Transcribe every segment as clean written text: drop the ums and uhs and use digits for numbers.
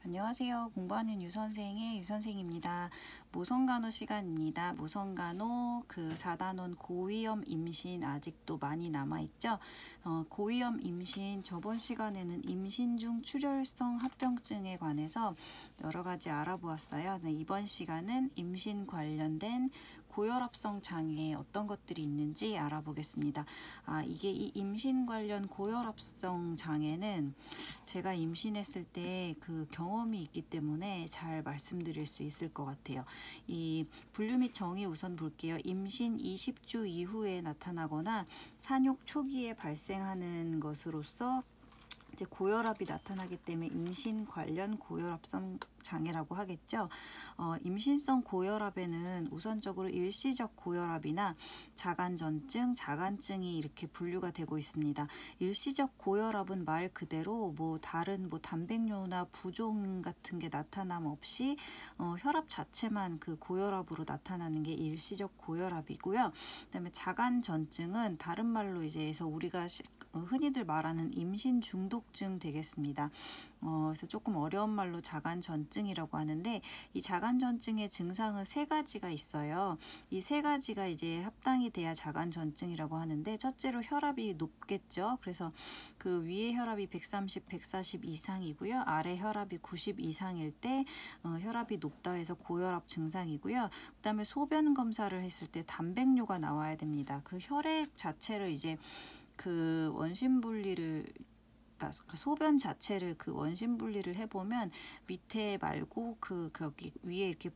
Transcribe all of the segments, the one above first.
안녕하세요. 공부하는 유선생의 유선생입니다. 모성간호 시간입니다. 모성간호 4단원 고위험 임신 아직도 많이 남아있죠. 고위험 임신 저번 시간에는 임신 중 출혈성 합병증에 관해서 여러 가지 알아보았어요. 네, 이번 시간은 임신 관련된 고혈압성 장애에 어떤 것들이 있는지 알아보겠습니다. 이게 이 임신 관련 고혈압성 장애는 제가 임신했을 때 그 경험이 있기 때문에 잘 말씀드릴 수 있을 것 같아요. 이 분류 및 정의 우선 볼게요. 임신 20주 이후에 나타나거나 산욕 초기에 발생하는 것으로서 이제 고혈압이 나타나기 때문에 임신 관련 고혈압성 장애라고 하겠죠. 임신성 고혈압에는 우선적으로 일시적 고혈압이나 자간전증, 자간증이 이렇게 분류가 되고 있습니다. 일시적 고혈압은 말 그대로 다른 단백뇨나 부종 같은 게 나타남 없이 혈압 자체만 그 고혈압으로 나타나는 게 일시적 고혈압이고요. 그다음에 자간전증은 다른 말로 이제 해서 우리가 흔히들 말하는 임신 중독증 되겠습니다. 그래서 조금 어려운 말로 자간전증이라고 하는데, 이 자간전증의 증상은 세 가지가 있어요. 이 세 가지가 이제 합당이 돼야 자간전증이라고 하는데, 첫째로 혈압이 높겠죠. 그래서 그 위에 혈압이 130, 140 이상이고요. 아래 혈압이 90 이상일 때 혈압이 높다 해서 고혈압 증상이고요. 그 다음에 소변 검사를 했을 때 단백뇨가 나와야 됩니다. 그 혈액 자체를 이제 그 원심 분리를 소변 자체를 그 원심 분리를 해보면 밑에 말고 거기 위에 이렇게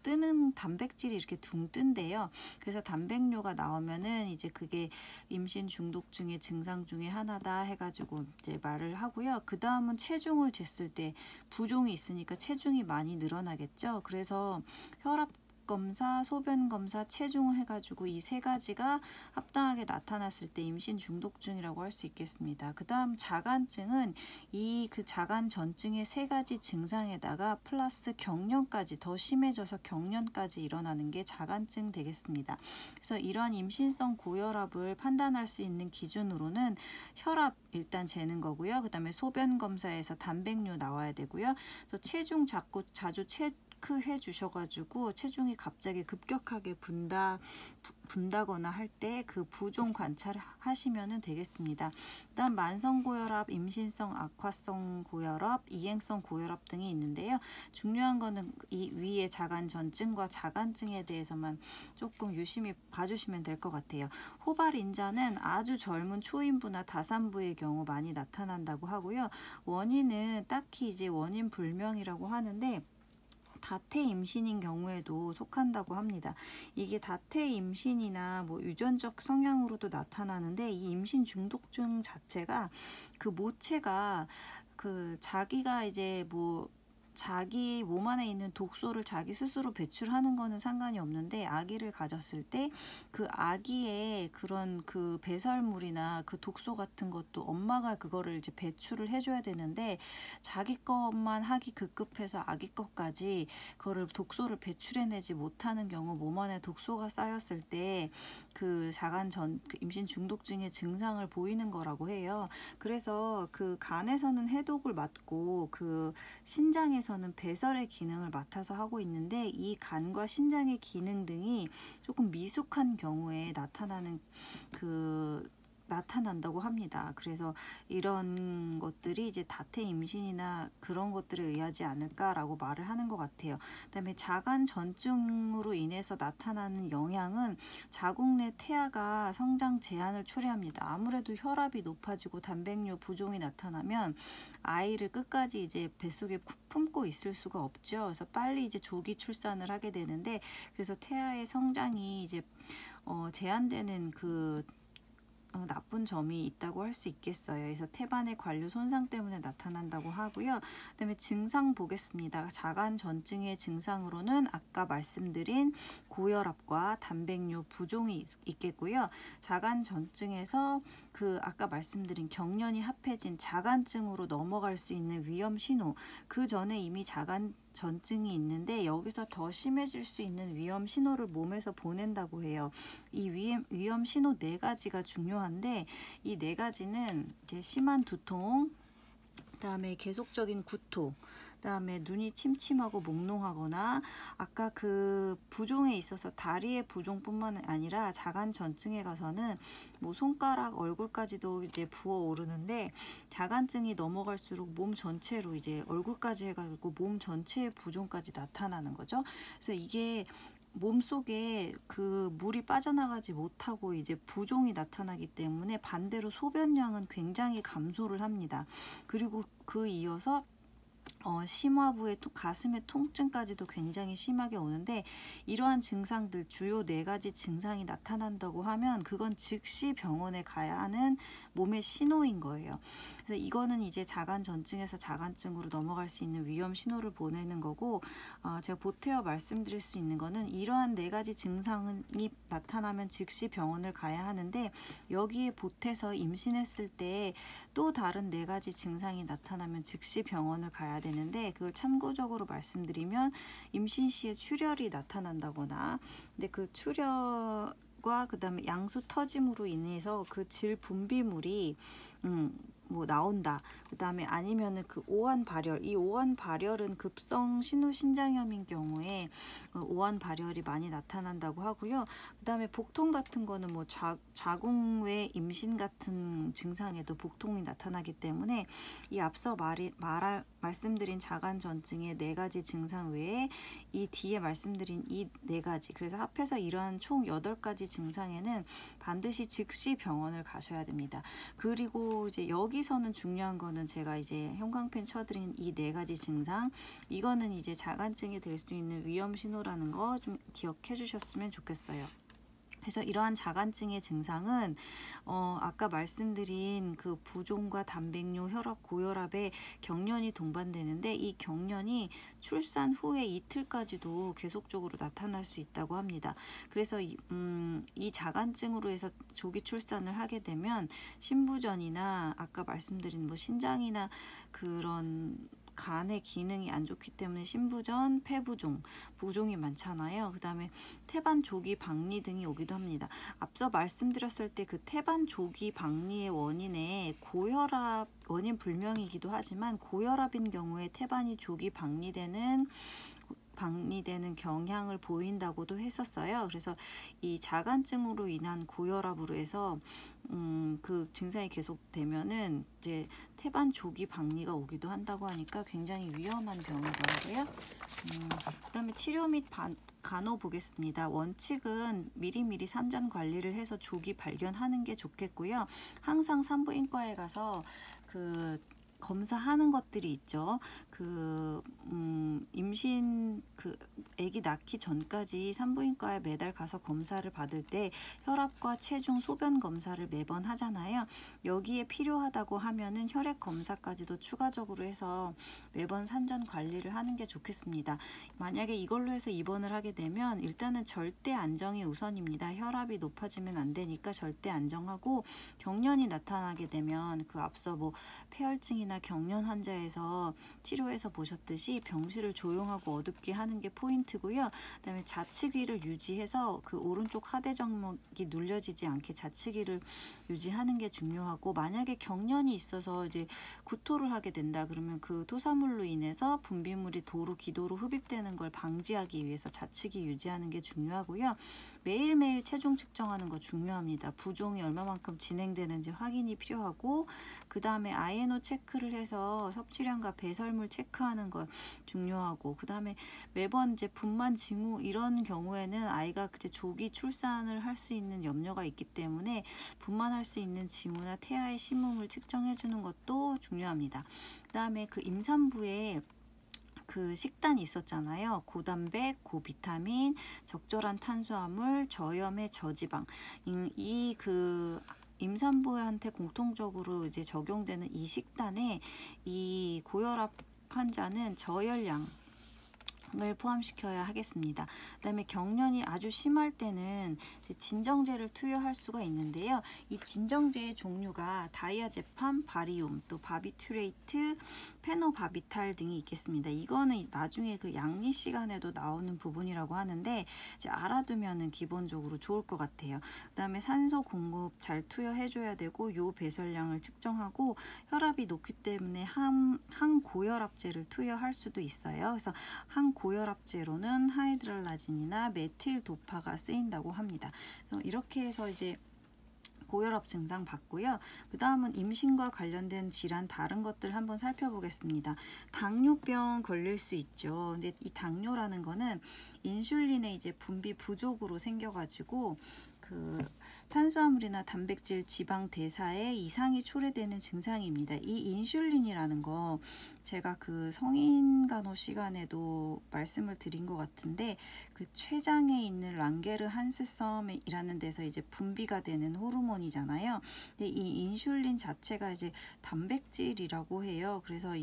뜨는 단백질이 이렇게 둥 뜬대요. 그래서 단백뇨가 나오면은 이제 그게 임신 중독증의 증상 중에 하나다 해가지고 이제 말을 하고요. 그 다음은 체중을 쟀을 때 부종이 있으니까 체중이 많이 늘어나겠죠. 그래서 혈압 검사, 소변 검사, 체중을 해가지고 이 세 가지가 합당하게 나타났을 때 임신 중독증이라고 할 수 있겠습니다. 그 다음 자간증은 그 자간전증의 세 가지 증상에다가 플러스 경련까지 더 심해져서 경련까지 일어나는 게 자간증 되겠습니다. 그래서 이러한 임신성 고혈압을 판단할 수 있는 기준으로는 혈압 일단 재는 거고요. 그 다음에 소변 검사에서 단백뇨 나와야 되고요. 그래서 체중 자주 체크해 주셔가지고 체중이 갑자기 급격하게 분다거나 할 때 그 부종 관찰하시면 되겠습니다. 일단 만성고혈압, 임신성 악화성 고혈압, 이행성 고혈압 등이 있는데요. 중요한 거는 이 위에 자간전증과 자간증에 대해서만 조금 유심히 봐주시면 될 것 같아요. 호발인자는 아주 젊은 초인부나 다산부의 경우 많이 나타난다고 하고요. 원인은 딱히 이제 원인 불명이라고 하는데 다태 임신인 경우에도 속한다고 합니다. 이게 다태 임신이나 유전적 성향으로도 나타나는데, 이 임신 중독증 자체가 그 모체가 자기가 이제 자기 몸 안에 있는 독소를 자기 스스로 배출하는 거는 상관이 없는데, 아기를 가졌을 때 그 아기의 그런 그 배설물이나 그 독소 같은 것도 엄마가 그거를 이제 배출을 해줘야 되는데, 자기 것만 하기 급급해서 아기 것까지 그거를 독소를 배출해내지 못하는 경우 몸 안에 독소가 쌓였을 때 그 임신 중독증의 증상을 보이는 거라고 해요. 그래서 그 간에서는 해독을 맡고 그 신장에서는 배설의 기능을 맡아서 하고 있는데, 이 간과 신장의 기능 등이 조금 미숙한 경우에 나타난다고 합니다. 그래서 이런 것들이 이제 다태 임신이나 그런 것들에 의하지 않을까라고 말을 하는 것 같아요. 그다음에 자간전증으로 인해서 나타나는 영향은 자궁 내 태아가 성장 제한을 초래합니다. 아무래도 혈압이 높아지고 단백뇨 부종이 나타나면 아이를 끝까지 이제 뱃속에 품고 있을 수가 없죠. 그래서 빨리 이제 조기 출산을 하게 되는데, 그래서 태아의 성장이 이제 제한되는 나쁜 점이 있다고 할 수 있겠어요. 그래서 태반의 관류 손상 때문에 나타난다고 하고요. 그다음에 증상 보겠습니다. 자간전증의 증상으로는 아까 말씀드린 고혈압과 단백뇨 부종이 있겠고요. 자간전증에서 아까 말씀드린 경련이 합해진 자간증으로 넘어갈 수 있는 위험 신호, 그 전에 이미 자간전증이 있는데 여기서 더 심해질 수 있는 위험 신호를 몸에서 보낸다고 해요. 이 위험 신호 네 가지가 중요한데, 이 네 가지는 이제 심한 두통, 그다음에 계속적인 구토, 그다음에 눈이 침침하고 몽롱하거나 아까 그 부종에 있어서 다리의 부종뿐만 아니라 자간 전증에 가서는 뭐 손가락, 얼굴까지도 이제 부어오르는데 자간증이 넘어갈수록 몸 전체로 이제 얼굴까지 해가지고 몸 전체의 부종까지 나타나는 거죠. 그래서 이게 몸속에 그 물이 빠져나가지 못하고 이제 부종이 나타나기 때문에 반대로 소변량은 굉장히 감소를 합니다. 그리고 그 이어서 심화부의 가슴의 통증까지도 굉장히 심하게 오는데 이러한 증상들 주요 4가지 증상이 나타난다고 하면 그건 즉시 병원에 가야 하는 몸의 신호인 거예요. 그래서 이거는 이제 자간전증에서 자간증으로 넘어갈 수 있는 위험 신호를 보내는 거고 제가 보태어 말씀드릴 수 있는 거는 이러한 4가지 증상이 나타나면 즉시 병원을 가야 하는데 여기에 보태서 임신했을 때 또 다른 4가지 증상이 나타나면 즉시 병원을 가야 되는데 그걸 참고적으로 말씀드리면 임신 시에 출혈이 나타난다거나 근데 그 출혈과 그 다음에 양수 터짐으로 인해서 그 질 분비물이 뭐 나온다. 그 다음에 아니면은 그 오한 발열, 이 오한 발열은 급성 신우신장염인 경우에 오한 발열이 많이 나타난다고 하고요. 그 다음에 복통 같은 거는 뭐 자궁외 임신 같은 증상에도 복통이 나타나기 때문에 이 앞서 말씀드린 자간전증의 4가지 증상 외에 이 뒤에 말씀드린 이 4가지 그래서 합해서 이러한 총 8가지 증상에는 반드시 즉시 병원을 가셔야 됩니다. 그리고 이제 여기서는 중요한 거는 제가 이제 형광펜 쳐드린 이 4가지 증상 이거는 이제 자간증이 될 수 있는 위험 신호라는 거 좀 기억해 주셨으면 좋겠어요. 그래서 이러한 자간증의 증상은 아까 말씀드린 그 부종과 단백뇨, 혈압, 고혈압에 경련이 동반되는데 이 경련이 출산 후에 이틀까지도 계속적으로 나타날 수 있다고 합니다. 그래서 이 자간증으로 해서 조기 출산을 하게 되면 신부전이나 아까 말씀드린 뭐 신장이나 그런 간의 기능이 안 좋기 때문에 신부전, 폐부종, 부종이 많잖아요. 그 다음에 태반 조기 박리 등이 오기도 합니다. 앞서 말씀드렸을 때 그 태반 조기 박리의 원인에 고혈압 원인 불명이기도 하지만 고혈압인 경우에 태반이 조기 박리되는 경향을 보인다고도 했었어요. 그래서 이 자간증으로 인한 고혈압으로 해서 그 증상이 계속되면은 이제 태반 조기 박리가 오기도 한다고 하니까 굉장히 위험한 병이더라고요. 그다음에 치료 및 간호 보겠습니다. 원칙은 미리미리 산전 관리를 해서 조기 발견하는 게 좋겠고요. 항상 산부인과에 가서 검사하는 것들이 있죠. 임신 아기 낳기 전까지 산부인과에 매달 가서 검사를 받을 때 혈압과 체중, 소변 검사를 매번 하잖아요. 여기에 필요하다고 하면은 혈액 검사까지도 추가적으로 해서 매번 산전 관리를 하는 게 좋겠습니다. 만약에 이걸로 해서 입원을 하게 되면 일단은 절대 안정이 우선입니다. 혈압이 높아지면 안 되니까 절대 안정하고 경련이 나타나게 되면 그 앞서 뭐 폐혈증이나 경련 환자에서 치료해서 보셨듯이 병실을 조용하고 어둡게 하는 게 포인트고요. 그다음에 자치기를 유지해서 그 오른쪽 하대정맥이 눌려지지 않게 자치기를 유지하는 게 중요하고 만약에 경련이 있어서 이제 구토를 하게 된다 그러면 그 토사물로 인해서 분비물이 기도로 흡입되는 걸 방지하기 위해서 자치기 유지하는 게 중요하고요. 매일매일 체중 측정하는 거 중요합니다. 부종이 얼마만큼 진행되는지 확인이 필요하고 그 다음에 INO 체크를 해서 섭취량과 배설물 체크하는 거 중요하고 그 다음에 매번 이제 분만 징후 이런 경우에는 아이가 이제 조기 출산을 할 수 있는 염려가 있기 때문에 분만할 수 있는 징후나 태아의 심음을 측정해 주는 것도 중요합니다. 그 다음에 그 임산부에 그 식단이 있었잖아요. 고단백, 고비타민, 적절한 탄수화물, 저염의 저지방. 이 임산부한테 공통적으로 이제 적용되는 이 식단에 이 고혈압 환자는 저열량 을 포함시켜야 하겠습니다. 그다음에 경련이 아주 심할 때는 이제 진정제를 투여할 수가 있는데요. 이 진정제의 종류가 다이아제팜, 바리움, 또 바비투레이트, 페노바비탈 등이 있겠습니다. 이거는 나중에 그 양리 시간에도 나오는 부분이라고 하는데 이제 알아두면은 기본적으로 좋을 것 같아요. 그다음에 산소 공급 잘 투여해줘야 되고 요 배설량을 측정하고 혈압이 높기 때문에 항고혈압제를 투여할 수도 있어요. 그래서 항고혈압제로는 하이드랄라진이나 메틸도파가 쓰인다고 합니다. 이렇게 해서 이제 고혈압 증상 봤고요. 그 다음은 임신과 관련된 질환 다른 것들 한번 살펴보겠습니다. 당뇨병 걸릴 수 있죠. 근데 이 당뇨라는 거는 인슐린의 이제 분비 부족으로 생겨가지고 그 탄수화물이나 단백질, 지방 대사에 이상이 초래되는 증상입니다. 이 인슐린이라는 거 제가 그 성인간호 시간에도 말씀을 드린 것 같은데 그 췌장에 있는 랑게르한스섬이라는 데서 이제 분비가 되는 호르몬이잖아요. 근데 이 인슐린 자체가 이제 단백질이라고 해요. 그래서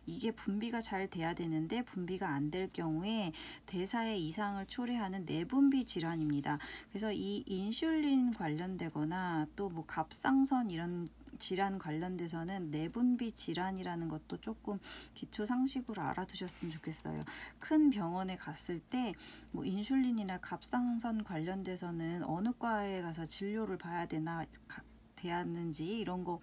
이게 분비가 잘 돼야 되는데 분비가 안 될 경우에 대사에 이상을 초래하는 내분비 질환입니다. 그래서 이 인슐린 관련되거나 또 뭐 갑상선 이런 질환 관련돼서는 내분비 질환이라는 것도 조금 기초 상식으로 알아두셨으면 좋겠어요. 큰 병원에 갔을 때 뭐 인슐린이나 갑상선 관련돼서는 어느 과에 가서 진료를 봐야 되는지 이런 거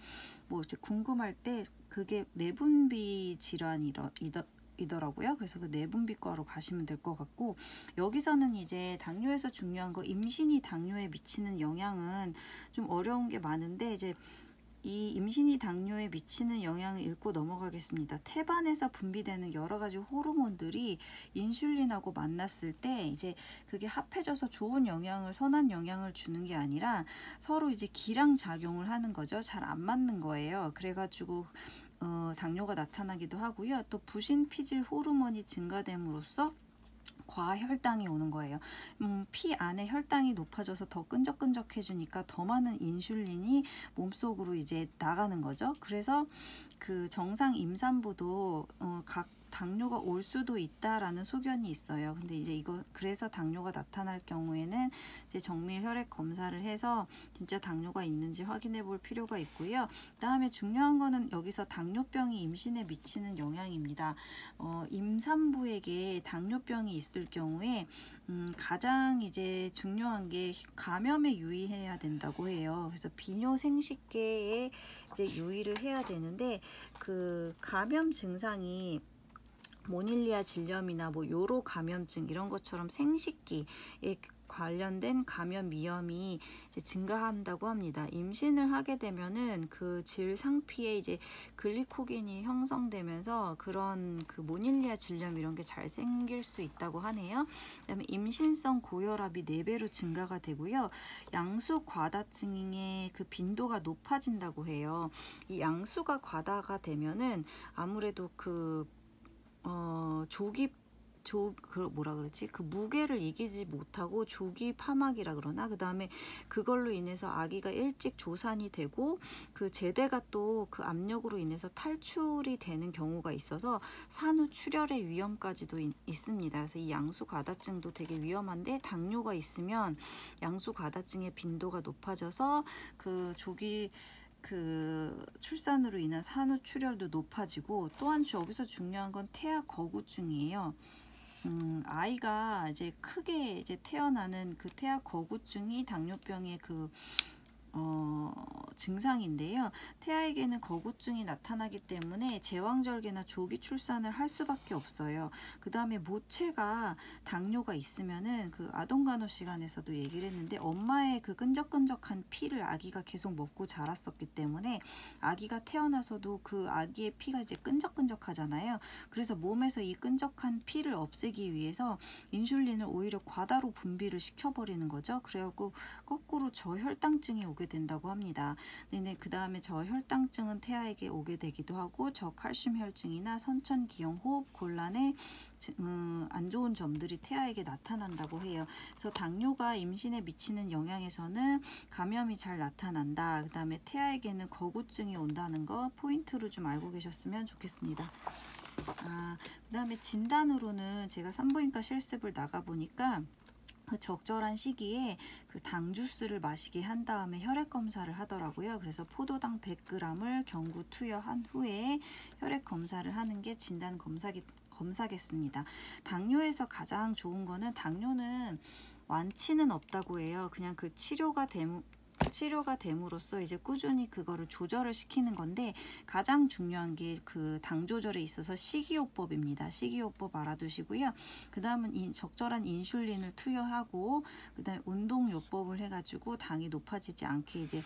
뭐 이제 궁금할 때 그게 내분비 질환이더라고요. 그래서 그 내분비과로 가시면 될 것 같고 여기서는 이제 당뇨에서 중요한 거 임신이 당뇨에 미치는 영향은 좀 어려운 게 많은데 이제 이 임신이 당뇨에 미치는 영향을 읽고 넘어가겠습니다. 태반에서 분비되는 여러 가지 호르몬들이 인슐린하고 만났을 때 이제 그게 합해져서 좋은 영향을 선한 영향을 주는 게 아니라 서로 이제 기량 작용을 하는 거죠. 잘 안 맞는 거예요. 그래가지고 당뇨가 나타나기도 하고요. 또 부신 피질 호르몬이 증가됨으로써 과혈당이 오는 거예요. 피 안에 혈당이 높아져서 더 끈적끈적해지니까 더 많은 인슐린이 몸속으로 이제 나가는 거죠. 그래서 그 정상 임산부도 각 당뇨가 올 수도 있다라는 소견이 있어요. 근데 이제 그래서 당뇨가 나타날 경우에는 이제 정밀 혈액 검사를 해서 진짜 당뇨가 있는지 확인해 볼 필요가 있고요. 그다음에 중요한 거는 여기서 당뇨병이 임신에 미치는 영향입니다. 임산부에게 당뇨병이 있을 경우에 가장 이제 중요한 게 감염에 유의해야 된다고 해요. 그래서 비뇨 생식계에 이제 유의를 해야 되는데 그 감염 증상이 모닐리아 질염이나 뭐 요로 감염증 이런 것처럼 생식기에 관련된 감염 위험이 이제 증가한다고 합니다. 임신을 하게 되면은 그 질 상피에 이제 글리코겐이 형성되면서 그런 그 모닐리아 질염 이런 게 잘 생길 수 있다고 하네요. 그다음에 임신성 고혈압이 4배로 증가가 되고요. 양수 과다증의 그 빈도가 높아진다고 해요. 이 양수가 과다가 되면은 아무래도 그 그 무게를 이기지 못하고 조기 파막이라 그러나 그 다음에 그걸로 인해서 아기가 일찍 조산이 되고 그 제대가 또 그 압력으로 인해서 탈출이 되는 경우가 있어서 산후 출혈의 위험까지도 있습니다. 그래서 이 양수 과다증도 되게 위험한데 당뇨가 있으면 양수 과다증의 빈도가 높아져서 그 조기 그 출산으로 인한 산후 출혈도 높아지고 또한 여기서 중요한 건 태아 거구증이에요. 아이가 이제 크게 이제 태어나는 그 태아 거구증이 당뇨병의 그 증상인데요. 태아에게는 거구증이 나타나기 때문에 제왕절개나 조기 출산을 할 수밖에 없어요. 그 다음에 모체가 당뇨가 있으면은 그 아동간호 시간에서도 얘기를 했는데 엄마의 그 끈적끈적한 피를 아기가 계속 먹고 자랐었기 때문에 아기가 태어나서도 그 아기의 피가 이제 끈적끈적하잖아요. 그래서 몸에서 이 끈적한 피를 없애기 위해서 인슐린을 오히려 과다로 분비를 시켜버리는 거죠. 그래갖고 거꾸로 저혈당증이 오게 된다고 합니다. 근데 그 다음에 저혈당증은 태아에게 오게 되기도 하고 저칼슘 혈증이나 선천기형 호흡 곤란의 안 좋은 점들이 태아에게 나타난다고 해요. 그래서 당뇨가 임신에 미치는 영향에서는 감염이 잘 나타난다. 그 다음에 태아에게는 거구증이 온다는 거 포인트로 좀 알고 계셨으면 좋겠습니다. 그다음에 진단으로는 제가 산부인과 실습을 나가 보니까 그 적절한 시기에 그 당 주스를 마시게 한 다음에 혈액 검사를 하더라고요. 그래서 포도당 100g을 경구 투여한 후에 혈액 검사를 하는 게 진단 검사겠습니다. 당뇨에서 가장 좋은 거는, 당뇨는 완치는 없다고 해요. 그냥 그 치료가 됨으로써 이제 꾸준히 그거를 조절을 시키는 건데, 가장 중요한 게 그 당 조절에 있어서 식이요법입니다. 식이요법 알아두시고요. 그 다음은 적절한 인슐린을 투여하고, 그 다음에 운동요법을 해가지고 당이 높아지지 않게 이제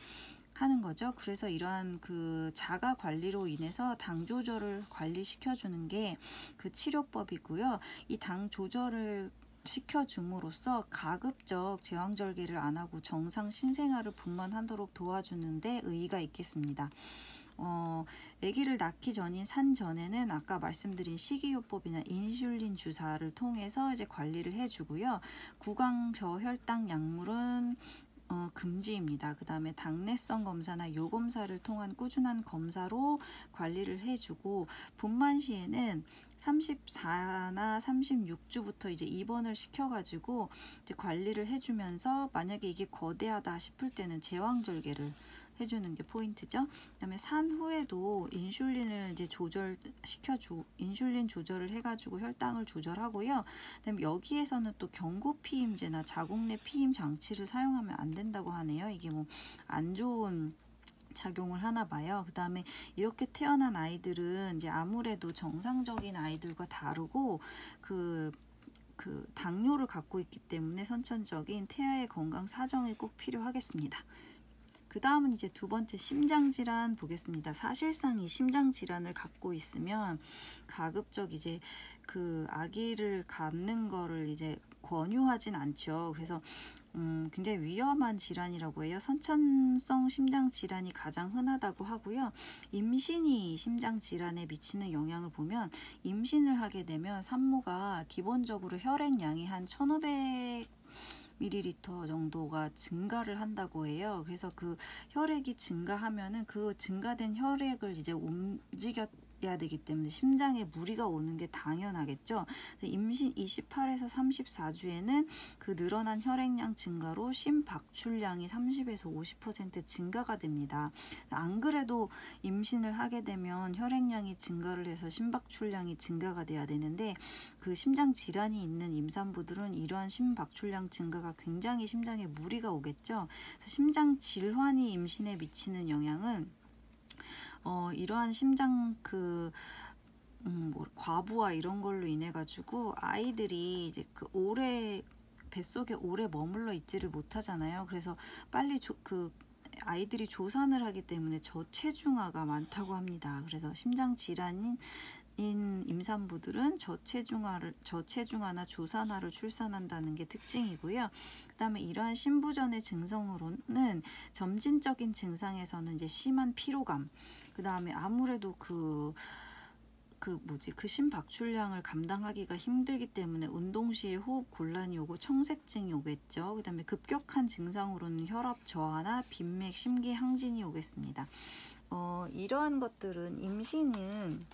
하는 거죠. 그래서 이러한 그 자가 관리로 인해서 당 조절을 관리시켜주는 게 그 치료법이고요. 이 당 조절을 시켜줌으로써 가급적 제왕절개를 안 하고 정상 신생아를 분만하도록 도와주는데 의의가 있겠습니다. 아기를 낳기 전인 산전에는 아까 말씀드린 식이요법이나 인슐린 주사를 통해서 이제 관리를 해주고요. 구강 저혈당 약물은 금지입니다. 그 다음에 당내성 검사나 요검사를 통한 꾸준한 검사로 관리를 해주고, 분만 시에는 34나 36주부터 이제 입원을 시켜가지고 이제 관리를 해주면서, 만약에 이게 거대하다 싶을 때는 제왕절개를 해주는 게 포인트죠. 그다음에 산 후에도 인슐린을 이제 인슐린 조절을 해가지고 혈당을 조절하고요. 그다음에 여기에서는 또 경구 피임제나 자궁 내 피임 장치를 사용하면 안 된다고 하네요. 이게 뭐 안 좋은 작용을 하나 봐요. 그 다음에 이렇게 태어난 아이들은 이제 아무래도 정상적인 아이들과 다르고 그 당뇨를 갖고 있기 때문에 선천적인 태아의 건강 사정이 꼭 필요하겠습니다. 그 다음은 이제 두 번째, 심장질환 보겠습니다. 사실상 이 심장질환을 갖고 있으면 가급적 이제 그 아기를 갖는 거를 이제 권유하진 않죠. 그래서 굉장히 위험한 질환이라고 해요. 선천성 심장질환이 가장 흔하다고 하고요. 임신이 심장질환에 미치는 영향을 보면, 임신을 하게 되면 산모가 기본적으로 혈액량이 한 1500ml 정도가 증가를 한다고 해요. 그래서 그 혈액이 증가하면은 그 증가된 혈액을 이제 움직여야 되기 때문에 심장에 무리가 오는 게 당연하겠죠. 임신 28에서 34주에는 그 늘어난 혈액량 증가로 심박출량이 30에서 50% 증가가 됩니다. 안 그래도 임신을 하게 되면 혈액량이 증가를 해서 심박출량이 증가가 돼야 되는데, 그 심장 질환이 있는 임산부들은 이러한 심박출량 증가가 굉장히 심장에 무리가 오겠죠. 그래서 심장 질환이 임신에 미치는 영향은 이러한 심장 과부하 이런 걸로 인해 가지고 아이들이 이제 오래 뱃속에 오래 머물러 있지를 못하잖아요. 그래서 빨리 아이들이 조산을 하기 때문에 저체중아가 많다고 합니다. 그래서 심장 질환인 임산부들은 저체중아나 조산아를 출산한다는 게 특징이고요. 그다음에 이러한 신부전의 증상으로는 점진적인 증상에서는 이제 심한 피로감, 그다음에 아무래도 그 심박출량을 감당하기가 힘들기 때문에 운동 시에 호흡 곤란이 오고 청색증이 오겠죠. 그다음에 급격한 증상으로는 혈압 저하나 빈맥, 심기 항진이 오겠습니다. 이러한 것들은 임신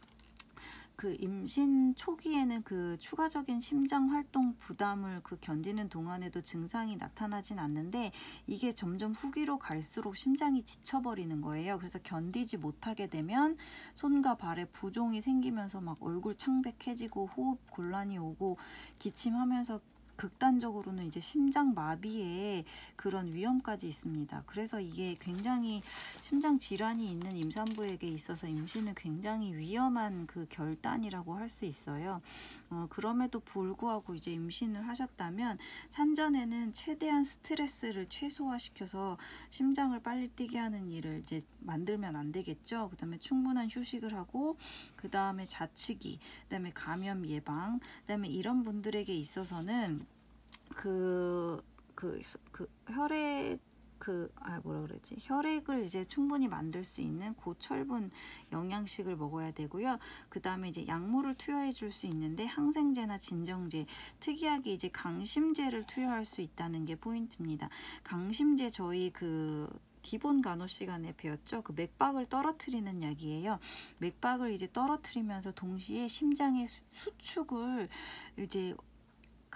초기에는 그 추가적인 심장 활동 부담을 견디는 동안에도 증상이 나타나진 않는데, 이게 점점 후기로 갈수록 심장이 지쳐버리는 거예요. 그래서 견디지 못하게 되면 손과 발에 부종이 생기면서 막 얼굴 창백해지고 호흡 곤란이 오고 기침하면서 극단적으로는 이제 심장 마비의 그런 위험까지 있습니다. 그래서 이게 굉장히 심장 질환이 있는 임산부에게 있어서 임신은 굉장히 위험한 그 결단이라고 할 수 있어요. 그럼에도 불구하고 이제 임신을 하셨다면 산전에는 최대한 스트레스를 최소화시켜서 심장을 빨리 뛰게 하는 일을 이제 만들면 안 되겠죠. 그다음에 충분한 휴식을 하고, 그다음에 자치기, 그다음에 감염 예방, 그다음에 이런 분들에게 있어서는 혈액을 이제 충분히 만들 수 있는 고철분 영양식을 먹어야 되고요. 그 다음에 이제 약물을 투여해 줄 수 있는데 항생제나 진정제, 특이하게 이제 강심제를 투여할 수 있다는 게 포인트입니다. 강심제 저희 기본 간호 시간에 배웠죠. 그 맥박을 떨어뜨리는 약이에요. 맥박을 이제 떨어뜨리면서 동시에 심장의 수축을 이제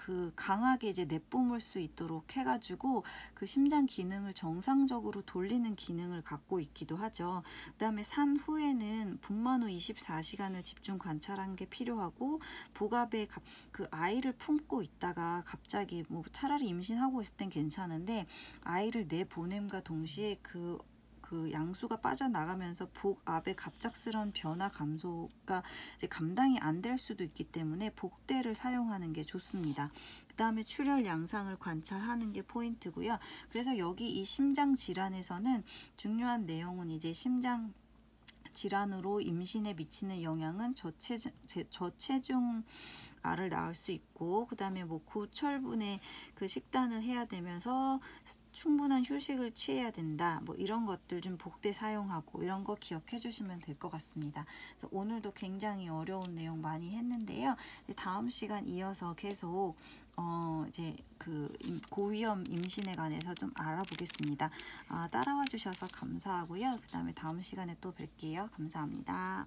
그 강하게 이제 내뿜을 수 있도록 해가지고 그 심장 기능을 정상적으로 돌리는 기능을 갖고 있기도 하죠. 그다음에 산 후에는 분만 후 24시간을 집중 관찰한 게 필요하고, 복압에 그 아이를 품고 있다가 갑자기 뭐 차라리 임신하고 있을 땐 괜찮은데 아이를 내보냄과 동시에 그 양수가 빠져나가면서 복압의 갑작스러운 변화 감소가 이제 감당이 안 될 수도 있기 때문에 복대를 사용하는 게 좋습니다. 그 다음에 출혈 양상을 관찰하는 게 포인트고요. 그래서 여기 이 심장 질환에서는 중요한 내용은 이제 심장 질환으로 임신에 미치는 영향은 저체중 알을 낳을 수 있고, 그 다음에 뭐 고철분의 그 식단을 해야 되면서 충분한 휴식을 취해야 된다. 뭐 이런 것들 좀 복대 사용하고 이런 거 기억해 주시면 될 것 같습니다. 그래서 오늘도 굉장히 어려운 내용 많이 했는데요. 다음 시간 이어서 계속 이제 그 고위험 임신에 관해서 좀 알아보겠습니다. 따라와 주셔서 감사하고요. 그 다음에 다음 시간에 또 뵐게요. 감사합니다.